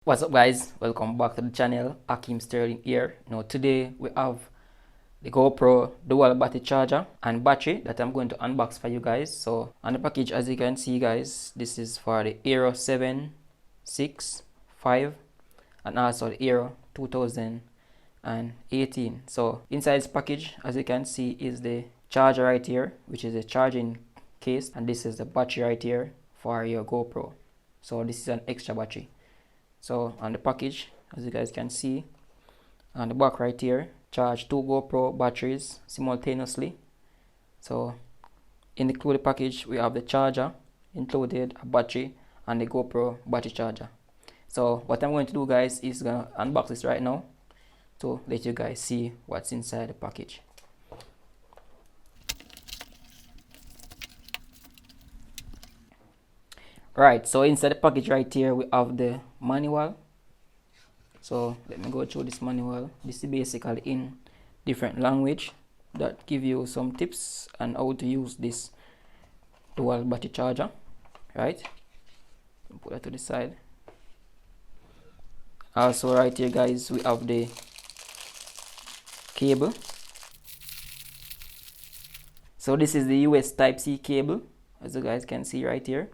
What's up, guys? Welcome back to the channel. Ackeem Sterling here. Now today we have the GoPro dual battery charger and battery that I'm going to unbox for you guys. So on the package, as you can see, guys, this is for the HERO7, 6, 5 and also the HERO 2018. So inside this package, as you can see, is the charger right here, which is a charging case, and this is the battery right here for your GoPro. So this is an extra battery. So on the package, as you guys can see, on the back right here, charge 2 GoPro batteries simultaneously. So in the included package, we have the charger included, a battery, and the GoPro battery charger. So what I'm going to do, guys, is gonna unbox this right now to let you guys see what's inside the package. Right, so inside the package right here we have the manual. So let me go through this manual. This is basically in different language that give you some tips on how to use this dual battery charger. Right, put that to the side. Also right here, guys, we have the cable. So this is the US Type-C cable, as you guys can see right here.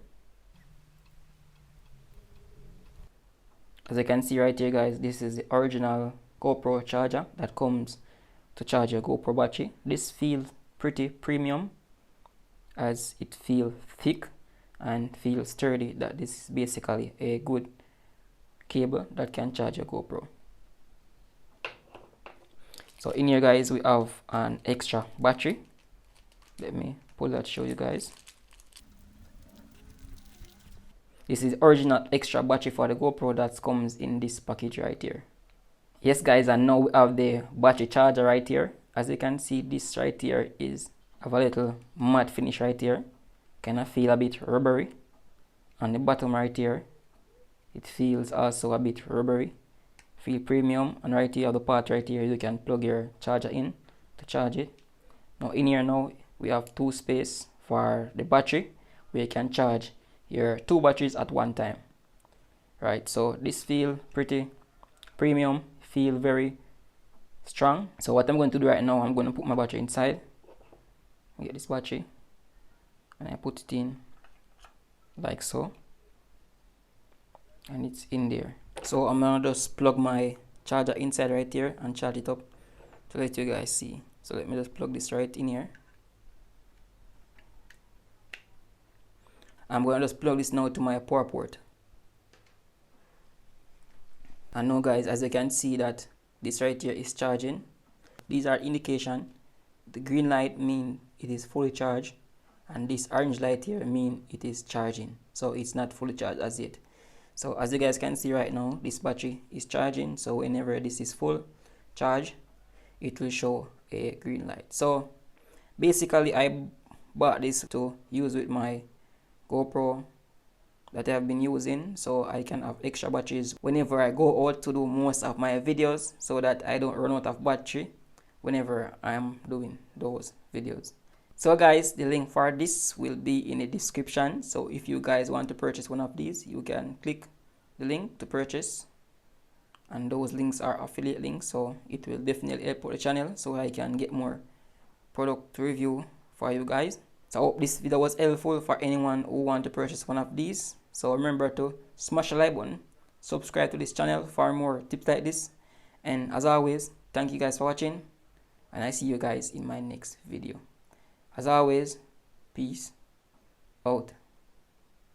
As you can see right here, guys, this is the original GoPro charger that comes to charge your GoPro battery. This feels pretty premium, as it feels thick and feels sturdy, that this is basically a good cable that can charge your GoPro. So in here, guys, we have an extra battery. Let me pull that, show you guys. This is original extra battery for the GoPro that comes in this package right here. Yes, guys, and now we have the battery charger right here. As you can see, this right here is have a little matte finish right here. Kind of feel a bit rubbery. On the bottom right here, it feels also a bit rubbery. Feel premium. And right here, the part right here, you can plug your charger in to charge it. Now in here now, we have 2 space for the battery, where you can charge your 2 batteries at one time. Right, so this feel pretty premium, feel very strong. So what I'm going to do right now, I'm going to put my battery inside. Get this battery and I put it in like so, and it's in there. So I'm gonna just plug my charger inside right here and charge it up to let you guys see. So let me just plug this right in here. I'm going to just plug this now to my power port. And now, guys, as you can see that this right here is charging. These are indication. The green light mean it is fully charged, and this orange light here mean it is charging. So it's not fully charged as yet. So as you guys can see right now, this battery is charging. So whenever this is full charge, it will show a green light. So basically I bought this to use with my GoPro that I have been using, so I can have extra batteries whenever I go out to do most of my videos, so that I don't run out of battery whenever I'm doing those videos. So guys, the link for this will be in the description. So if you guys want to purchase one of these, you can click the link to purchase, and those links are affiliate links, so it will definitely help the channel so I can get more product review for you guys. So I hope this video was helpful for anyone who want to purchase one of these. So remember to smash the like button, subscribe to this channel for more tips like this, and as always, thank you guys for watching, and I see you guys in my next video. As always, peace out.